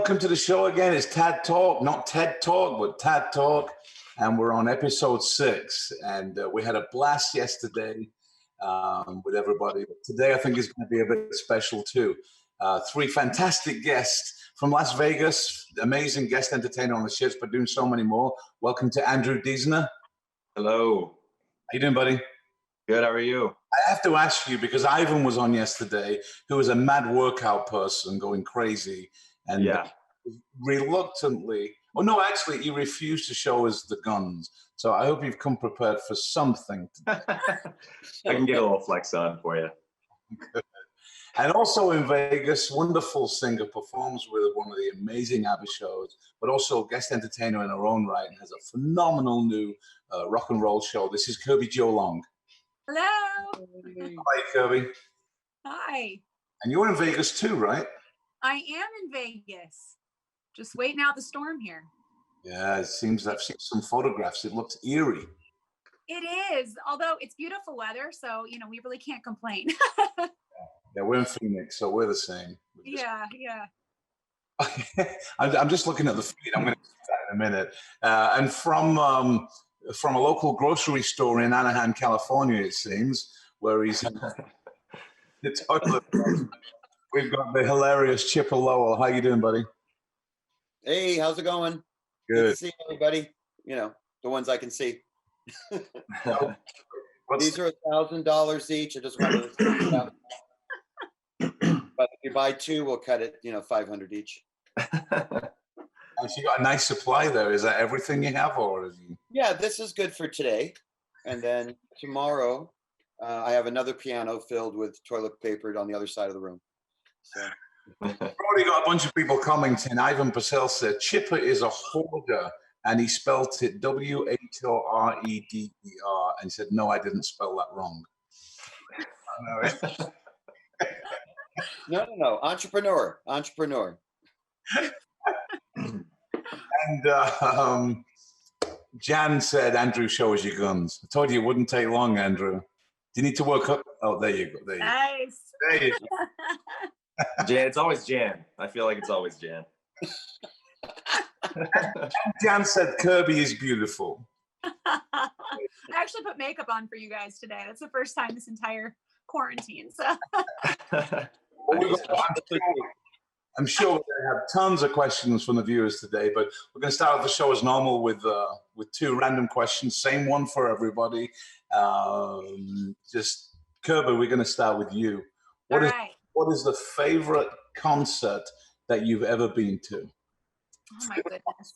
welcome to the show again. It's Tad Talk, not TED Talk, but Tad Talk. And we're on episode 6. And we had a blast yesterday with everybody. But today I think is going to be a bit special too. 3 fantastic guests from Las Vegas, amazing guest entertainer on the ships, but doing so many more. Welcome to Andrew Diessner. Hello. How you doing, buddy? Good, how are you? I have to ask you, because Ivan was on yesterday, who was a mad workout person going crazy. And reluctantly, actually, he refused to show us the guns. So I hope you've come prepared for something today. I can get a little flex on for you. Good. And also in Vegas, wonderful singer, performs with one of the amazing ABBA shows, but also guest entertainer in her own right, and has a phenomenal new rock and roll show. This is Kirby Joe Long. Hello. Hi, Kirby. Hi. And you're in Vegas too, right? I am in Vegas. Just waiting out the storm here. Yeah, it seems I've seen some photographs. It looks eerie. It is, although it's beautiful weather, so we really can't complain. Yeah, we're in Phoenix, so we're the same. Yeah. I'm just looking at the feed. I'm going to do that in a minute. And from a local grocery store in Anaheim, California, it seems, where he's the toilet. We've got the hilarious Chipper Lowell. How you doing, buddy? Hey, how's it going? Good to see everybody. The ones I can see. These are $1,000 each. I just wanted to but if you buy 2, we'll cut it, $500 each. You got a nice supply there. Is that everything you have, or is you? Yeah, this is good for today. And then tomorrow, I have another piano filled with toilet paper on the other side of the room. So. We've already got a bunch of people commenting. Ivan Purcell said Chipper is a hoarder, and he spelt it Whoredder, and he said, "No, I didn't spell that wrong." No. Entrepreneur. And Jan said, "Andrew, show us your guns." I told you it wouldn't take long, Andrew. Do you need to work up? Oh, there you go. Nice. There you go. Jan, it's always Jan. I feel like it's always Jan. Jan said Kirby is beautiful. I actually put makeup on for you guys today. That's the first time this entire quarantine. So I'm sure we're going to have tons of questions from the viewers today, but we're going to start off the show as normal with 2 random questions. Same one for everybody. Just Kirby, we're going to start with you. What is the favorite concert that you've ever been to? Oh my goodness.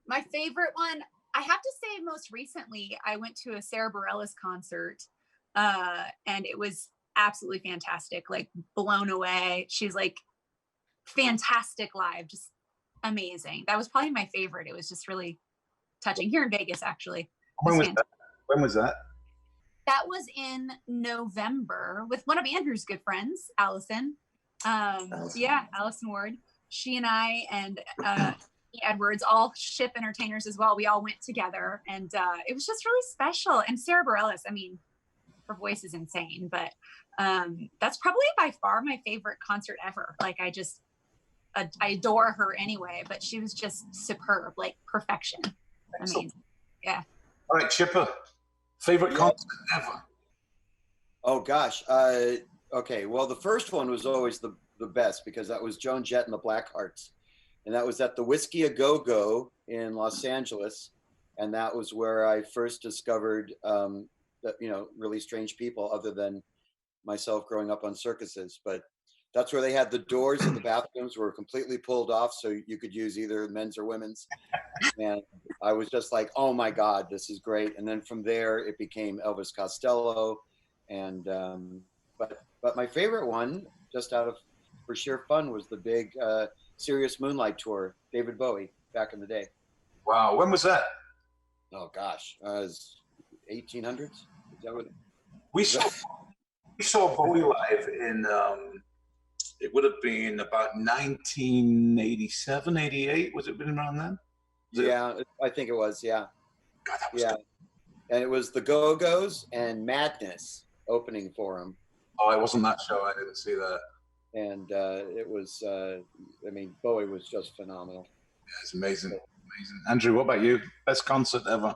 My favorite one, I have to say most recently, I went to a Sarah Bareilles concert and it was absolutely fantastic, like blown away. She's like fantastic live, just amazing. That was probably my favorite. It was just really touching here in Vegas, actually. When was that? That was in November with one of Andrew's good friends, Allison. Allison Ward. She and I and Edwards, all ship entertainers as well. We all went together, and it was just really special. And Sarah Bareilles, I mean, her voice is insane, but that's probably by far my favorite concert ever. Like, I adore her anyway, but she was just superb, like perfection. Amazing. Yeah. All right, Chipper. Favorite concert ever? Oh gosh. Okay. Well, the first one was always the best because that was Joan Jett and the Blackhearts, and that was at the Whiskey A Go Go in Los Angeles, and that was where I first discovered that really strange people other than myself growing up on circuses. But that's where they had the doors in the bathrooms were completely pulled off, so you could use either men's or women's. And I was just like, oh my God, this is great. And then from there, it became Elvis Costello. And but my favorite one, just for sheer fun, was the big Sirius Moonlight Tour, David Bowie, back in the day. Wow, when was that? Oh gosh, it was 1800s. Is that what? We saw Bowie live in. It would have been about 1987, 88. Was it been around then? I think it was. Yeah. God, that was good. And it was the Go-Go's and Madness opening for him. Oh, it wasn't that show. I didn't see that. And it was, I mean, Bowie was just phenomenal. It's amazing. Amazing. Andrew, what about you? Best concert ever?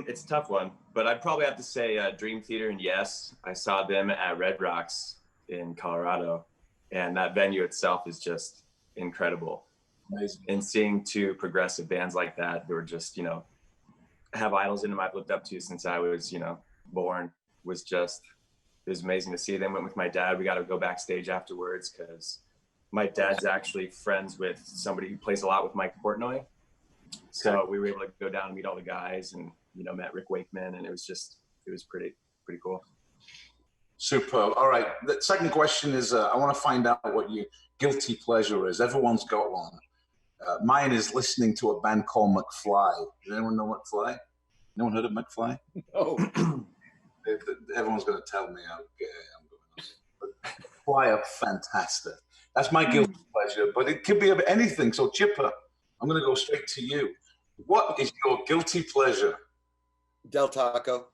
It's a tough one, but I'd probably have to say Dream Theater and Yes. I saw them at Red Rocks in Colorado, and that venue itself is just incredible. Amazing. And seeing two progressive bands like that were just, you know, have idols in them I've looked up to since I was, you know, born, was just, it was amazing to see them. Went with my dad. We got to go backstage afterwards because my dad's actually friends with somebody who plays a lot with Mike Portnoy. So we were able to go down and meet all the guys, and, you know, met Rick Wakeman, and it was pretty cool. Superb. All right. The second question is, I want to find out what your guilty pleasure is. Everyone's got one. Mine is listening to a band called McFly. Does anyone know McFly? No one heard of McFly? Oh, Everyone's going to tell me I'm going on. But McFly are fantastic. That's my guilty pleasure, but it could be of anything. So Chipper, I'm going to go straight to you. What is your guilty pleasure? Del Taco.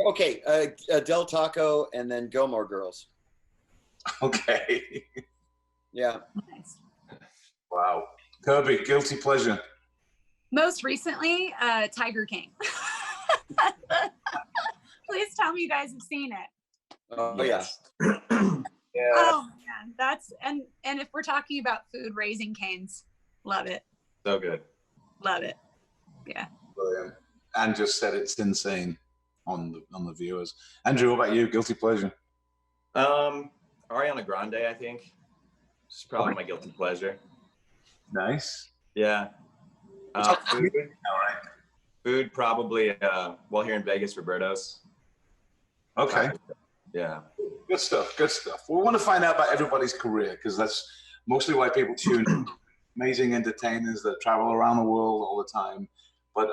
Okay, Del Taco and then Gilmore Girls. Okay. Yeah. Nice. Wow. Kirby, guilty pleasure. Most recently, Tiger King. Please tell me you guys have seen it. Oh, Yes. Yeah. Oh man, that's and if we're talking about food, Raising Cane's, love it, So good. love it. Yeah. Brilliant. And just said it's insane on the viewers. Andrew, what about you? Guilty pleasure. Ariana Grande, I think. She's probably my guilty pleasure. Nice. Yeah. Food. All right. Food probably. Well, here in Vegas, Roberto's. Okay. Yeah. Good stuff. Good stuff. We want to find out about everybody's career because that's mostly why people tune in. Amazing entertainers that travel around the world all the time, but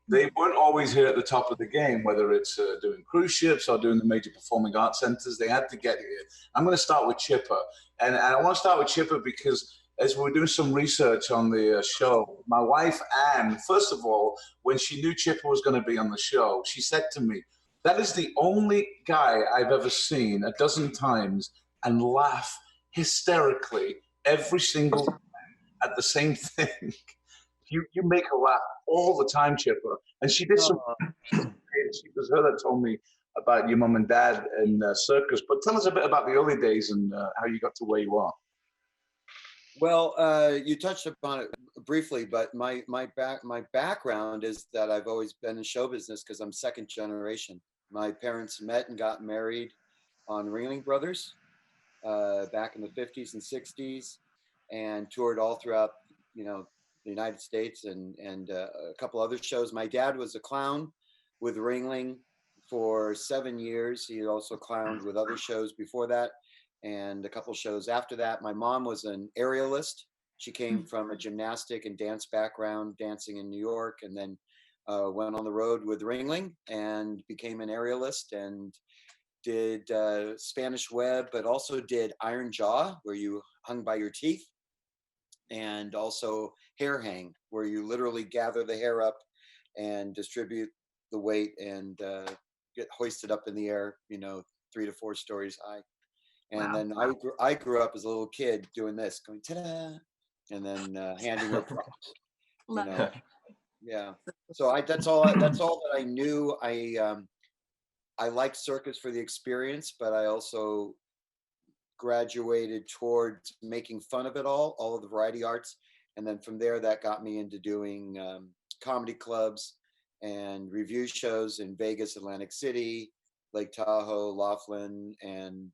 they weren't always here at the top of the game, whether it's doing cruise ships or doing the major performing arts centers. They had to get here. I'm going to start with Chipper. And I want to start with Chipper because as we were doing some research on the show, my wife, Anne, first of all, when she knew Chipper was going to be on the show, she said to me, "That is the only guy I've ever seen a dozen times and laugh hysterically every single time at the same thing." You make her laugh all the time, Chipper. And she did some. It was her that told me about your mum and dad in circus. But tell us a bit about the early days and how you got to where you are. Well, you touched upon it briefly, but my background is that I've always been in show business because I'm second generation. My parents met and got married on Ringling Brothers back in the 50s and 60s, and toured all throughout, you know, the United States and a couple other shows. My dad was a clown with Ringling for 7 years. He also clowned with other shows before that and a couple shows after that. My mom was an aerialist. She came from a gymnastic and dance background, dancing in New York, and then went on the road with Ringling and became an aerialist and did Spanish web, but also did Iron Jaw, where you hung by your teeth, and also hair hang, where you literally gather the hair up and distribute the weight and get hoisted up in the air, you know, 3 to 4 stories high. And then I grew up as a little kid doing this, going ta-da, and then handing her props. Love You know? Yeah. So that's all that I knew. I liked circus for the experience, but I also graduated towards making fun of it all of the variety arts. And then from there, that got me into doing comedy clubs and review shows in Vegas, Atlantic City, Lake Tahoe, Laughlin, and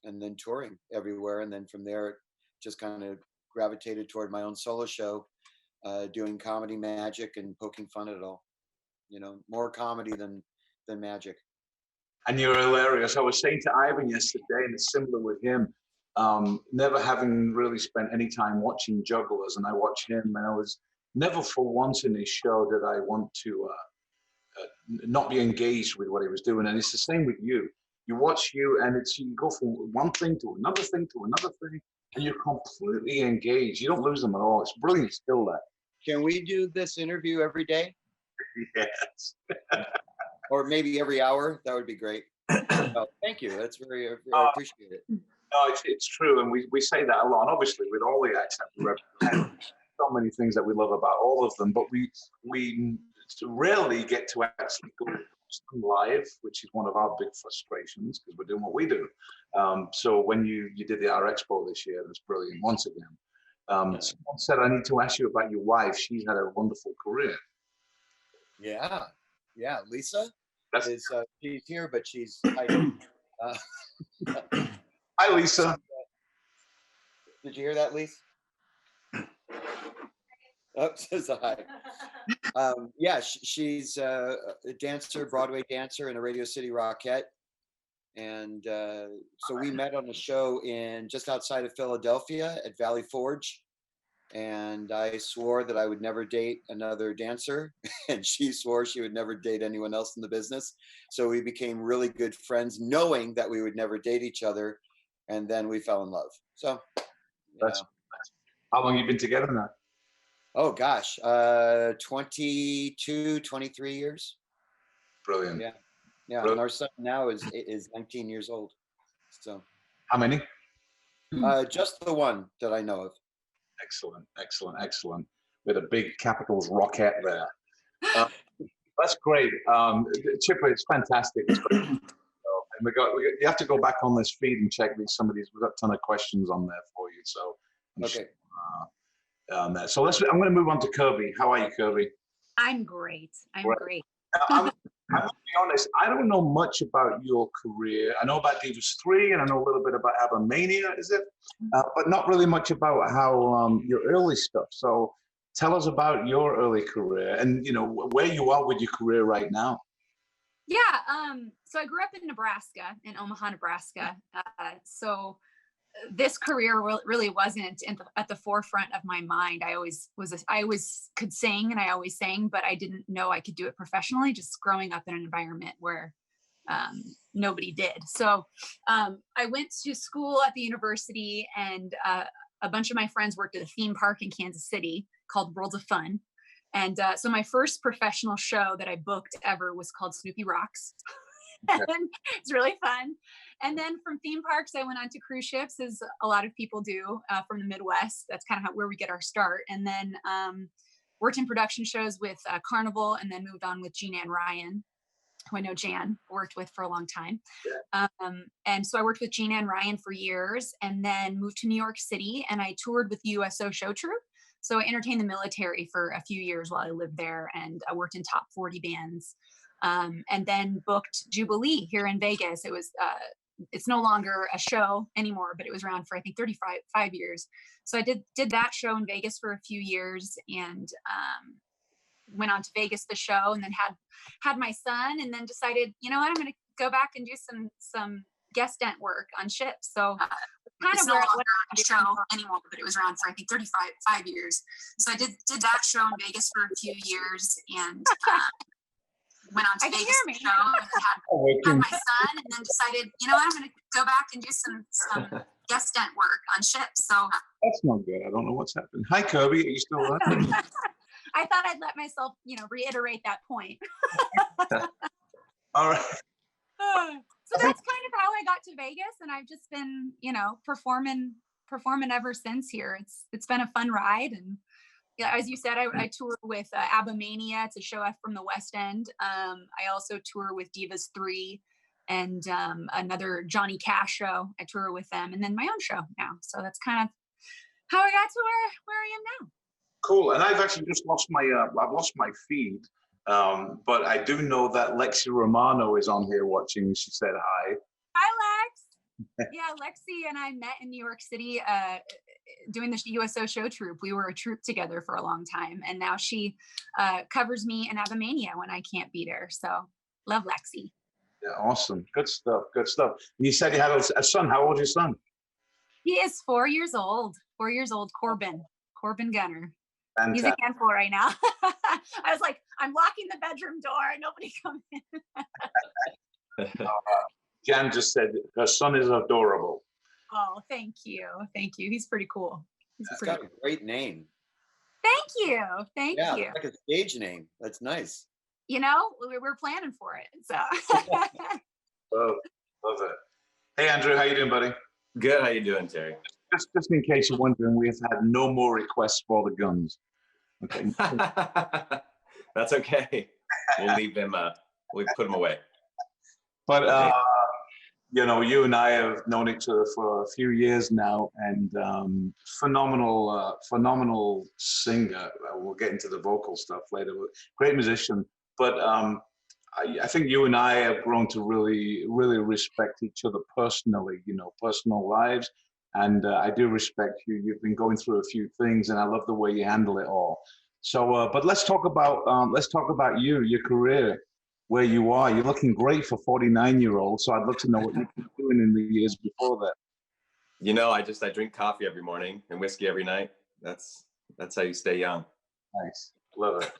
then touring everywhere. And then from there, it just kind of gravitated toward my own solo show, doing comedy magic and poking fun at it all. You know, more comedy than magic. And you're hilarious. I was saying to Ivan yesterday, and it's similar with him, never having really spent any time watching jugglers, and I watch him, and I was never for once in his show did I want to not be engaged with what he was doing. And it's the same with you. You watch you, and you go from one thing to another thing to another thing, and you're completely engaged. You don't lose them at all. It's brilliant skill there. Can we do this interview every day? Yes. or maybe every hour. That would be great. Thank you. That's very, I appreciate it. No, it's true, and we say that a lot. And obviously, with all the acts that we represent, so many things that we love about all of them, but we rarely get to actually go live, which is one of our big frustrations because we're doing what we do. So when you did the R Expo this year, it was brilliant once again. Someone said, I need to ask you about your wife. She's had a wonderful career. Yeah. Lisa she's here, but she's hiding. Hi, Lisa. Did you hear that, Lisa? Oh, says hi. Yeah, she's a dancer, Broadway dancer, and a Radio City Rockette. And so we met on a show just outside of Philadelphia at Valley Forge. And I swore that I would never date another dancer, and she swore she would never date anyone else in the business. So we became really good friends, knowing that we would never date each other, and then we fell in love. So that's how long have you been together now? Oh gosh, 22, 23 years. Brilliant. Yeah. Brilliant. And our son now is 19 years old. So how many? Just the one that I know of. Excellent. With a big capitals Rockette there. That's great. Chipper, it's fantastic. It's great. And you have to go back on this feed and check some of these. We've got a ton of questions on there for you. So okay. So I'm going to move on to Kirbi. How are you, Kirbi? I'm great. Great. I'm going to be honest. I don't know much about your career. I know about Davies 3, and I know a little bit about Abomania, is it? But not really much about how your early stuff. So tell us about your early career, and where you are with your career right now. Yeah. So I grew up in Nebraska, in Omaha, Nebraska. So this career really wasn't at the forefront of my mind. I always could sing, and I always sang, but I didn't know I could do it professionally, just growing up in an environment where nobody did. So I went to school at the university, and a bunch of my friends worked at a theme park in Kansas City called Worlds of Fun. And so my first professional show that I booked ever was called Snoopy Rocks. And it's really fun. And then from theme parks, I went on to cruise ships, as a lot of people do from the Midwest. That's kind of where we get our start. And then worked in production shows with Carnival, and then moved on with Jean Ann Ryan, who I know Jan worked with for a long time. And so I worked with Jean Ann Ryan for years, and then moved to New York City, and I toured with the USO Show Troupe. So I entertained the military for a few years while I lived there, and I worked in top 40 bands. And then booked Jubilee here in Vegas. It was it's no longer a show anymore, but it was around for I think 35 years. So I did that show in Vegas for a few years, and went on to Vegas the show, and then had my son, and then decided, I'm going to go back and do some guest dent work on ships. So kind of where it wasn't a show anymore, but it was around for I think 35 years. So I did that show in Vegas for a few years, and went on to Vegas the show, and had my son, and then decided, I'm going to go back and do some guest dent work on ships. So that's not good. I don't know what's happened. Hi, Kirbi. Are you still there? I thought I'd let myself, reiterate that point. All right. So that's kind of how I got to Vegas, and I've just been, performing ever since here. It's been a fun ride, and yeah, as you said, I tour with Abomania. It's a show from the West End. I also tour with Diessner 3 and another Johnny Cash show. I tour with them, and then my own show now. So that's kind of how I got to where I am now. Cool. And I've actually just lost my feed, but I do know that Lexi Romano is on here watching. She said hi. Hi, Lex. Yeah, Lexi and I met in New York City doing the USO Show Troupe. We were a troupe together for a long time, and now she covers me in Abomania when I can't be there. So love Lexi. Yeah, awesome. Good stuff. You said you had a son. How old is your son? He is 4 years old. 4 years old, Corbin Gunner. Fantastic. He's a handful right now. I was like, I'm locking the bedroom door. Nobody come in. Jan just said her son is adorable. Oh, thank you. He's pretty cool. He's got a great name. Thank you. Yeah, it's like a stage name. That's nice. you know, we're planning for it. So. Love it. Hey, Andrew, how you doing, buddy? Good. How you doing, Terry? Just in case you're wondering, we have had no more requests for the guns. Okay. That's okay. We'll leave them. We'll put them away. But you know, you and I have known each other for a few years now, and phenomenal singer. We'll get into the vocal stuff later. Great musician, but I think you and I have grown to really respect each other personally. You know, personal lives, and I do respect you. You've been going through a few things, and I love the way you handle it all. So, but let's talk about you, your career. Where you are. You're looking great for 49-year-old. So I'd love to know what you've been doing in the years before that. You know, I drink coffee every morning and whiskey every night. That's how you stay young. Nice. Love it.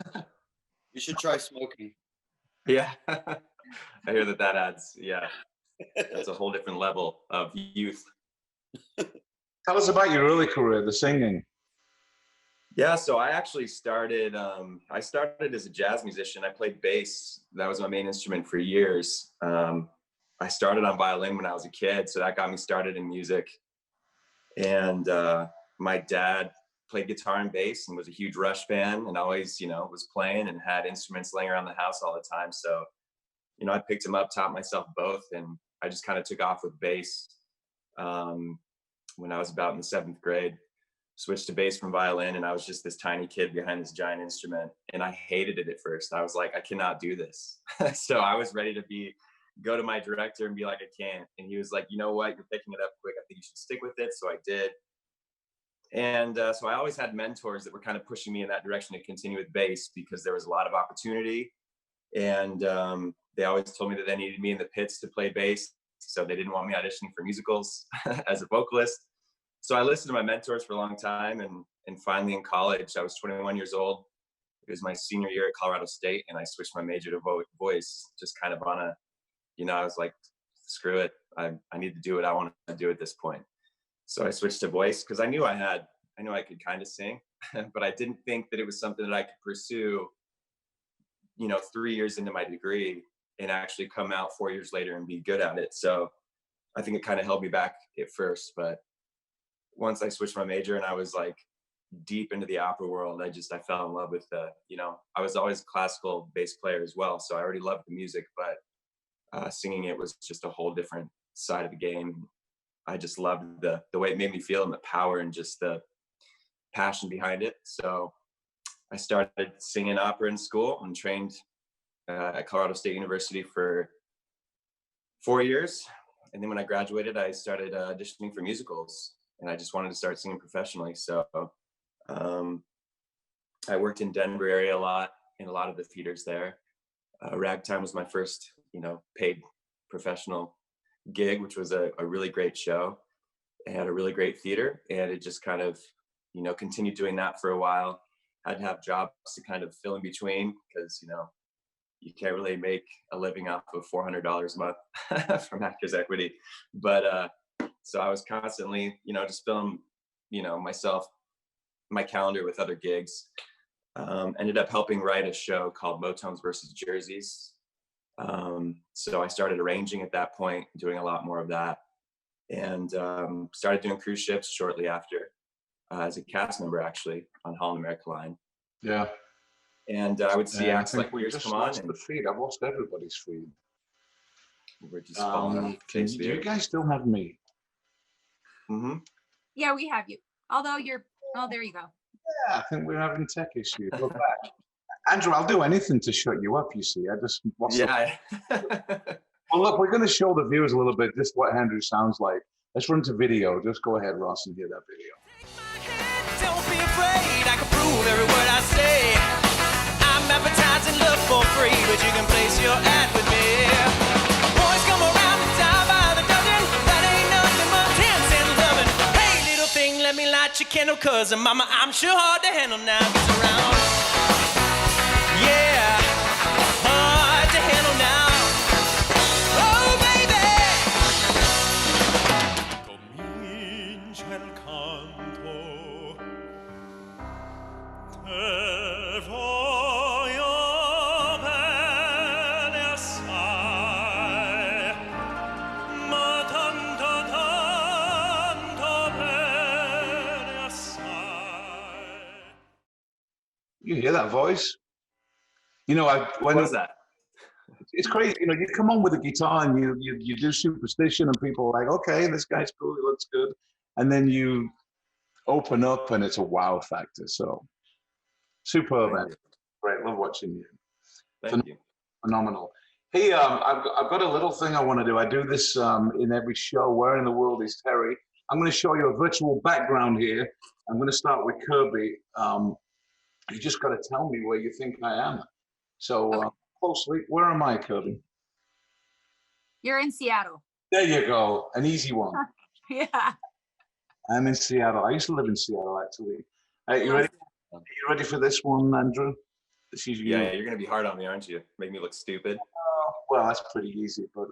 You should try smoking. Yeah. I hear that adds, yeah. That's a whole different level of youth. Tell us about your early career, the singing. Yeah, so I actually started as a jazz musician. I played bass. That was my main instrument for years. I started on violin when I was a kid, so that got me started in music. And my dad played guitar and bass and was a huge Rush fan, and always, you know, was playing and had instruments laying around the house all the time. So, you know, I picked him up, taught myself both, and I just kind of took off with bass when I was about in the 7th grade. Switched to bass from violin, and I was just this tiny kid behind this giant instrument, and I hated it at first. I was like, I cannot do this. So I was ready to go to my director and be like, I can't. And he was like, you know what, you're picking it up quick. I think you should stick with it. So I did. And so I always had mentors that were kind of pushing me in that direction to continue with bass, because there was a lot of opportunity. And they always told me that they needed me in the pits to play bass. So they didn't want me auditioning for musicals as a vocalist. So I listened to my mentors for a long time, and finally in college, I was 21 years old. It was my senior year at Colorado State, and I switched my major to voice, just kind of on a, you know, I was like, screw it. I need to do what I want to do at this point. So I switched to voice because I knew I could kind of sing, but I didn't think that it was something that I could pursue, you know, 3 years into my degree and actually come out 4 years later and be good at it. So I think it kind of held me back at first, but once I switched my major and I was like deep into the opera world, I fell in love with you know, I was always a classical bass player as well. So I already loved the music, but singing it was just a whole different side of the game. I just loved the way it made me feel and the power and just the passion behind it. So I started singing opera in school and trained at Colorado State University for 4 years. And then when I graduated, I started auditioning for musicals. And I just wanted to start singing professionally. So I worked in Denver area a lot, in a lot of the theaters there. Ragtime was my first, you know, paid professional gig, which was a really great show. It had a really great theater, and it just kind of, you know, continued doing that for a while. I'd have jobs to kind of fill in between, because, you know, you can't really make a living off of $400 a month from Actors Equity. But so I was constantly, you know, just filling, you know, my calendar with other gigs. Ended up helping write a show called Motones versus Jerseys. So I started arranging at that point, doing a lot more of that, and started doing cruise ships shortly after as a cast member, actually, on Holland America Line. Yeah. And I would see acts like Yours come on. The feed. I've lost everybody's feed. We're just falling off. Do you guys still have me? Mm-hmm. Yeah, we have you. Although there you go. Yeah, I think we're having tech issues. Go back. Andrew, I'll do anything to shut you up, you see. I just lost Well, look, we're going to show the viewers a little bit just what Andrew sounds like. Let's run to video. Just go ahead, Ross, and hear that video. Don't be afraid, I can prove every word I say. I'm advertising love for free, but you can place your ad with me. Boys come around the time by the dozen, that ain't nothing but 10 cent loving. Hey, little thing, let me light your candle, cause mama, I'm sure hard to handle now. Gets around. Yeah, hard to handle now. Oh, baby. Comincia il canto, te voglio bene. You hear that voice? You know, What was that? it's crazy. You know, you come on with a guitar and you do Superstition, and people are like, okay, this guy's cool, he looks good, and then you open up and it's a wow factor. So superb, man. Great, love watching you. Thank you. Phenomenal. Hey, I've got a little thing I want to do. I do this in every show. Where in the world is Terry? I'm going to show you a virtual background here. I'm going to start with Kirby. You just got to tell me where you think I am. So closely, where am I, Kirby? You're in Seattle. There you go, an easy one. Yeah. I'm in Seattle. I used to live in Seattle, actually. You ready? Are you ready for this one, Andrew? Yeah, you're gonna be hard on me, aren't you? Make me look stupid. Well, that's pretty easy, but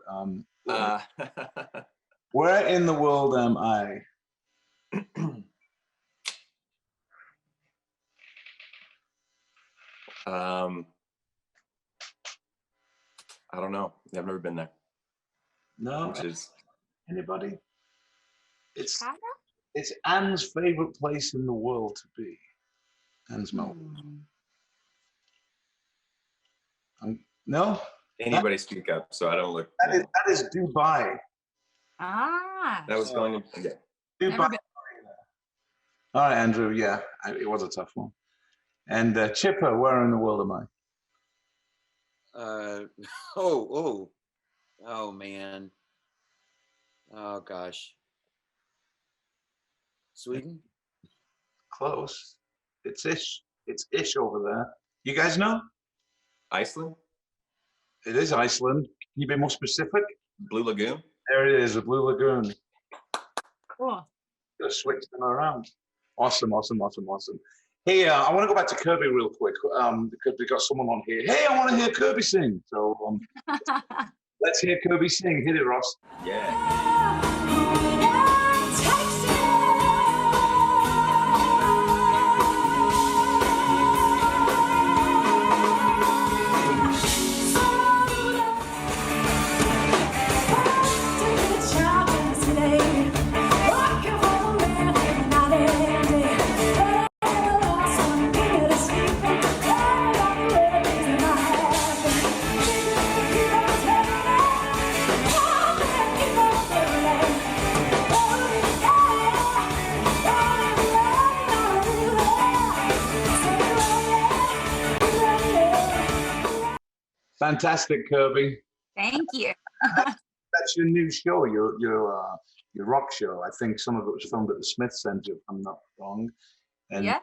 where in the world am I? I don't know. I've never been there. No. Which is anybody? It's Chicago? It's Anne's favorite place in the world to be. Anne's mountain. No. Anybody speak up, so I don't look. That is Dubai. Ah. That was going. Yeah. Dubai. All right, Andrew. Yeah, it was a tough one. And Chipper, where in the world am I? Oh man. Oh gosh. Sweden? Close. It's ish over there. You guys know? Iceland? It is Iceland. Can you be more specific? Blue Lagoon? There it is, the Blue Lagoon. Cool. Just switch them around. Awesome. Hey, I want to go back to Kirby real quick because we got someone on here. Hey, I want to hear Kirby sing. So let's hear Kirby sing. Hit it, Ross. Yeah. Fantastic, Kirby. Thank you. That's your new show, your rock show. I think some of it was filmed at the Smith Center, if I'm not wrong. And yeah.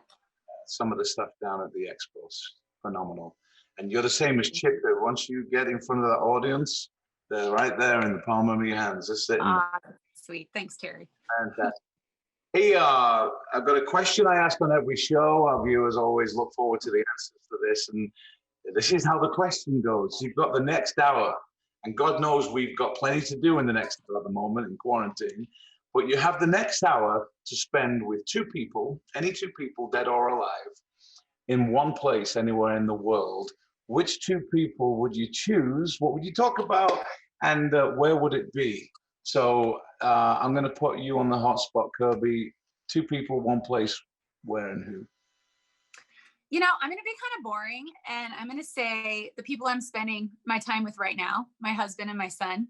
Some of the stuff down at the Expo's phenomenal. And you're the same as Chip. Once you get in front of that audience, they're right there in the palm of your hands. Just sitting. Sweet. Thanks, Terry. Fantastic. Hey, I've got a question I ask on every show. Our viewers always look forward to the answers to this. And this is how the question goes. You've got the next hour. And God knows we've got plenty to do in the next hour at the moment in quarantine. But you have the next hour to spend with two people, any two people, dead or alive, in one place anywhere in the world. Which two people would you choose? What would you talk about? And where would it be? So I'm going to put you on the hot spot, Kirby. Two people, one place, where and who? You know, I'm going to be kind of boring, and I'm going to say the people I'm spending my time with right now, my husband and my son.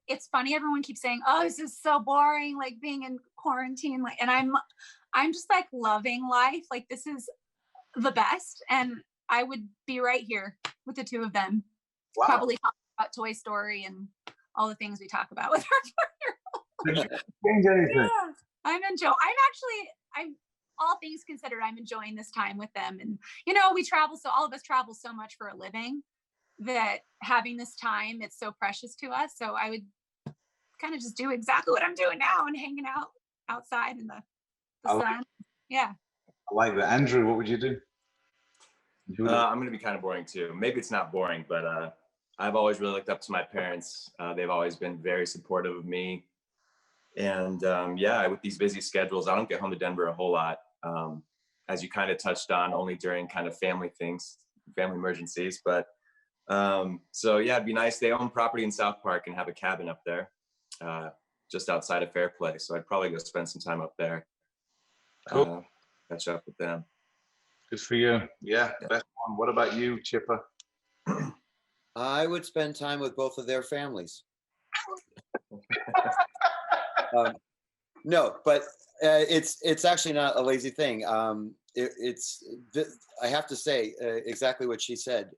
It's funny. Everyone keeps saying, "Oh, this is so boring," like being in quarantine. Like, and I'm just like loving life. Like, this is the best, and I would be right here with the two of them. Wow. Probably talk about Toy Story and all the things we talk about with our 4-year-old. Change anything. Yeah, I'm all things considered, I'm enjoying this time with them. And, you know, all of us travel so much for a living that having this time, it's so precious to us. So I would kind of just do exactly what I'm doing now and hanging out outside in the sun. Yeah. I like that. Andrew, what would you do? I'm going to be kind of boring too. Maybe it's not boring, but I've always really looked up to my parents. They've always been very supportive of me. And with these busy schedules, I don't get home to Denver a whole lot. As you kind of touched on, only during kind of family emergencies. But it'd be nice. They own property in South Park and have a cabin up there, just outside of Fairplay. So I'd probably go spend some time up there. Cool. catch up with them. Good for you. Yeah, best one. What about you, Chipper? I would spend time with both of their families. No, but it's actually not a lazy thing. I have to say exactly what she said.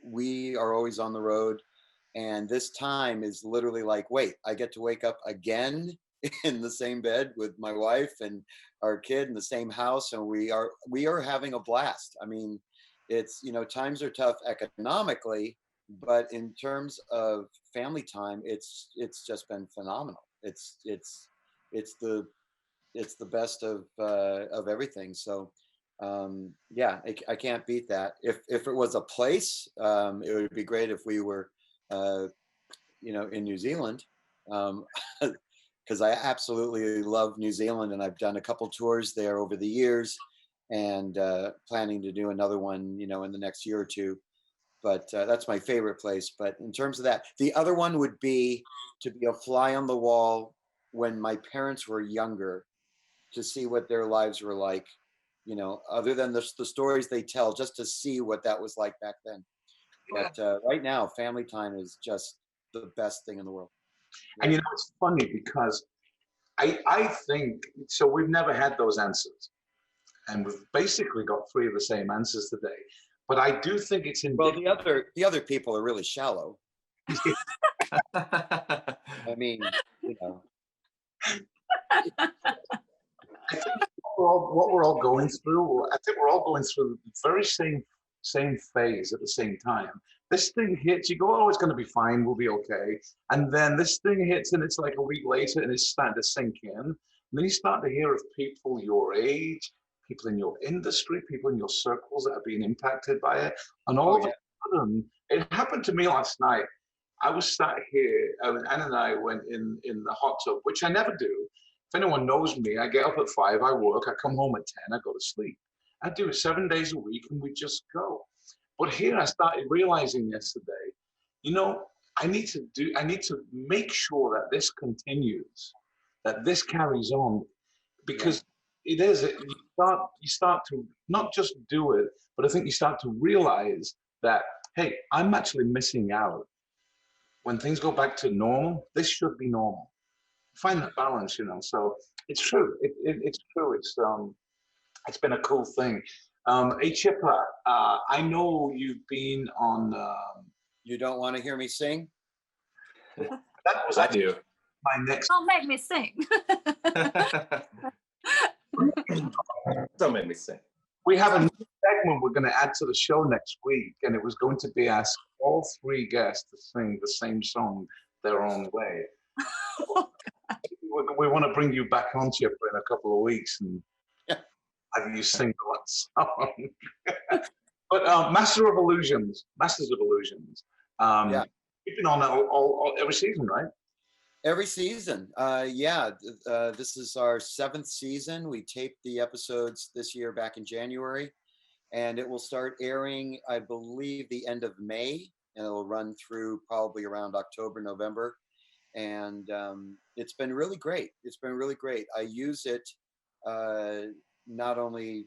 We are always on the road, and this time is literally like, wait, I get to wake up again in the same bed with my wife and our kid in the same house, and we are having a blast. I mean, it's, you know, times are tough economically, but in terms of family time, it's just been phenomenal. It's the best of everything. So yeah, I can't beat that. If it was a place, it would be great if we were you know, in New Zealand, because I absolutely love New Zealand, and I've done a couple tours there over the years, and planning to do another one, you know, in the next year or two. But that's my favorite place. But in terms of that, the other one would be to be a fly on the wall when my parents were younger, to see what their lives were like, you know, other than the stories they tell, just to see what that was like back then. But right now, family time is just the best thing in the world. And you know, it's funny because I think, so we've never had those answers. And we've basically got three of the same answers today. But I do think it's in. Well, the other people are really shallow. I mean, you know. I think what we're all going through, I think we're all going through the very same phase at the same time. This thing hits, you go, oh, it's going to be fine, we'll be okay. And then this thing hits, and it's like a week later, and it's starting to sink in. And then you start to hear of people your age, people in your industry, people in your circles that are being impacted by it. And all of a sudden, it happened to me last night. I was sat here, Anne and I went in the hot tub, which I never do. If anyone knows me, I get up at 5, I work, I come home at 10, I go to sleep. I do it 7 days a week, and we just go. But here I started realizing yesterday, you know, I need to make sure that this continues, that this carries on, because you start to not just do it, but I think you start to realize that, hey, I'm actually missing out. When things go back to normal, this should be normal. Find that balance, you know. So it's true. It's true. It's been a cool thing. Hey, Chipper, I know you've been on. You don't want to hear me sing? That was I do. My next. Don't make me sing. Don't make me sing. We have a new segment we're going to add to the show next week, and it was going to be ask all 3 guests to sing the same song their own way. We want to bring you back on, Chipper, in a couple of weeks and have you sing the last song. But Masters of Illusions. You've been on all every season, right? Every season. This is our 7th season. We taped the episodes this year back in January, and it will start airing, I believe, the end of May, and it will run through probably around October, November. And it's been really great. I use it not only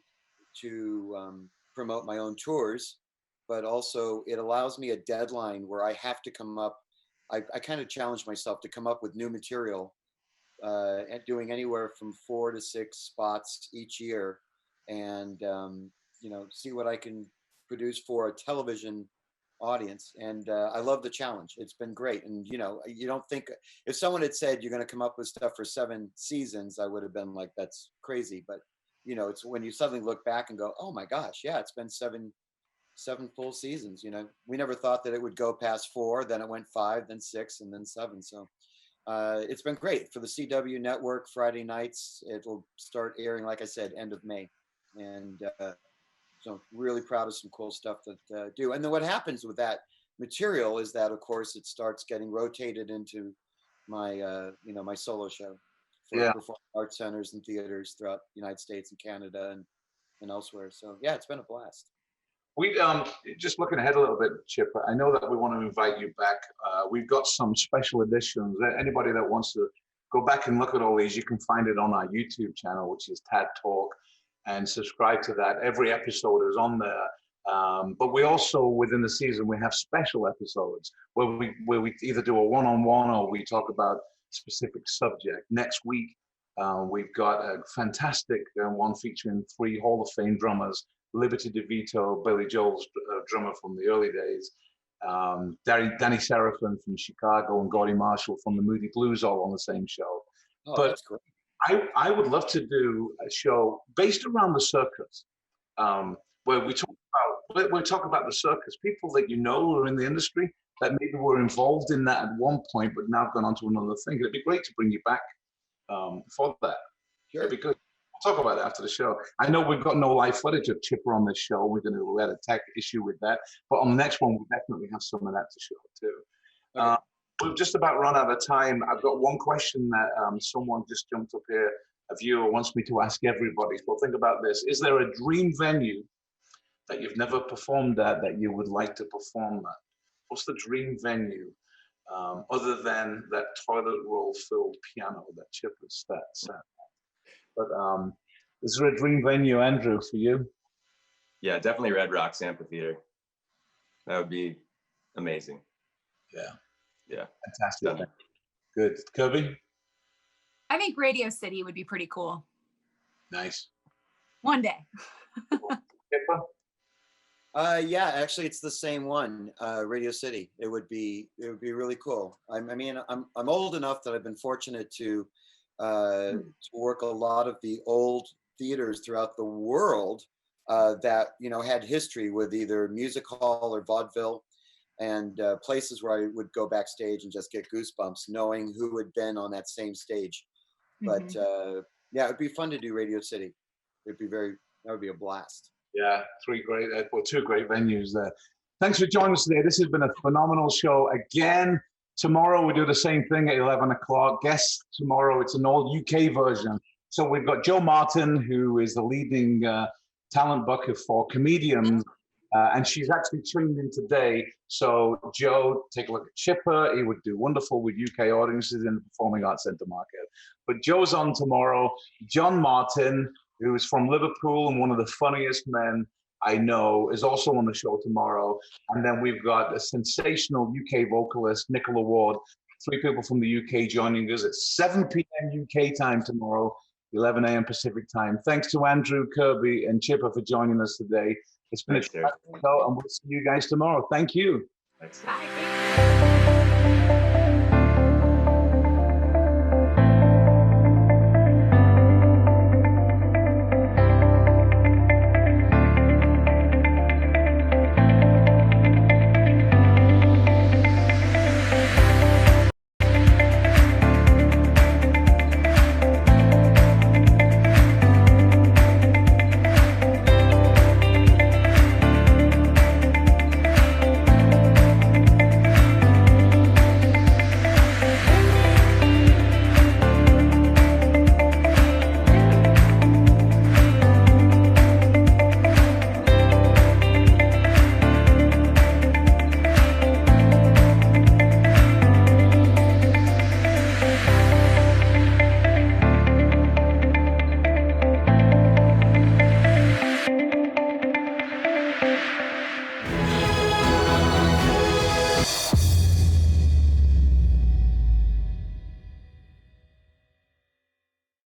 to promote my own tours, but also it allows me a deadline where I have to come up. I kind of challenge myself to come up with new material, and doing anywhere from 4 to 6 spots each year, and you know, see what I can produce for a television audience. And I love the challenge. It's been great. And you know, you don't think, if someone had said you're going to come up with stuff for 7 seasons, I would have been like, that's crazy. But you know, it's when you suddenly look back and go, oh my gosh, yeah, it's been 7 full seasons. You know, we never thought that it would go past 4, then it went 5, then 6, and then 7. So it's been great for the CW network. Friday nights, it'll start airing, like I said, end of May. And so really proud of some cool stuff that do. And then what happens with that material is that, of course, it starts getting rotated into my you know, my solo show for performing arts centers and theaters throughout the United States and Canada and elsewhere. So yeah, it's been a blast. We just looking ahead a little bit, Chip. I know that we want to invite you back. We've got some special editions. Anybody that wants to go back and look at all these, you can find it on our YouTube channel, which is Tad Talk. and subscribe to that. Every episode is on there. But we also, within the season, we have special episodes where we either do a one-on-one or we talk about specific subject. Next week, we've got a fantastic one featuring 3 Hall of Fame drummers: Liberty DeVito, Billy Joel's drummer from the early days, Danny Seraphin from Chicago, and Gordy Marshall from the Moody Blues, all on the same show. Oh, but that's great. I would love to do a show based around the circus, where we talk about the circus, people that you know who are in the industry that maybe were involved in that at one point, but now gone on to another thing. It'd be great to bring you back for that. Sure. It'd be good. We'll talk about it after the show. I know we've got no live footage of Chipper on this show. We had a tech issue with that, but on the next one, we'll definitely have some of that to show too. Okay. We've just about run out of time. I've got one question that someone just jumped up here. A viewer wants me to ask everybody. So think about this. Is there a dream venue that you've never performed at that you would like to perform at? What's the dream venue other than that toilet roll filled piano that Chipper sat at? But is there a dream venue, Andrew, for you? Yeah, definitely Red Rocks Amphitheater. That would be amazing. Yeah. Yeah. Fantastic. Done. Good. Kirbi? I think Radio City would be pretty cool. Nice. One day. Chipper? Yeah, actually, it's the same one, Radio City. It would be really cool. I'm old enough that I've been fortunate to work a lot of the old theaters throughout the world that had history with either music hall or vaudeville, and places where I would go backstage and just get goosebumps knowing who had been on that same stage. But yeah, it'd be fun to do Radio City. That would be a blast. Yeah, two great venues there. Thanks for joining us today. This has been a phenomenal show. Again, tomorrow we do the same thing at 11 o'clock. Guest tomorrow, it's an all UK version. So we've got Joe Martin, who is the leading talent bucket for comedians. And she's actually tuned in today. So Joe, take a look at Chipper. He would do wonderful with UK audiences in the Performing Arts Centre market. But Joe's on tomorrow. John Martin, who is from Liverpool and one of the funniest men I know, is also on the show tomorrow. And then we've got a sensational UK vocalist, Nicola Ward. 3 people from the UK joining us at 7 p.m. UK time tomorrow, 11 a.m. Pacific time. Thanks to Andrew, Kirby, and Chipper for joining us today. It's been a show, and we'll see you guys tomorrow. Thank you. Thanks. Bye.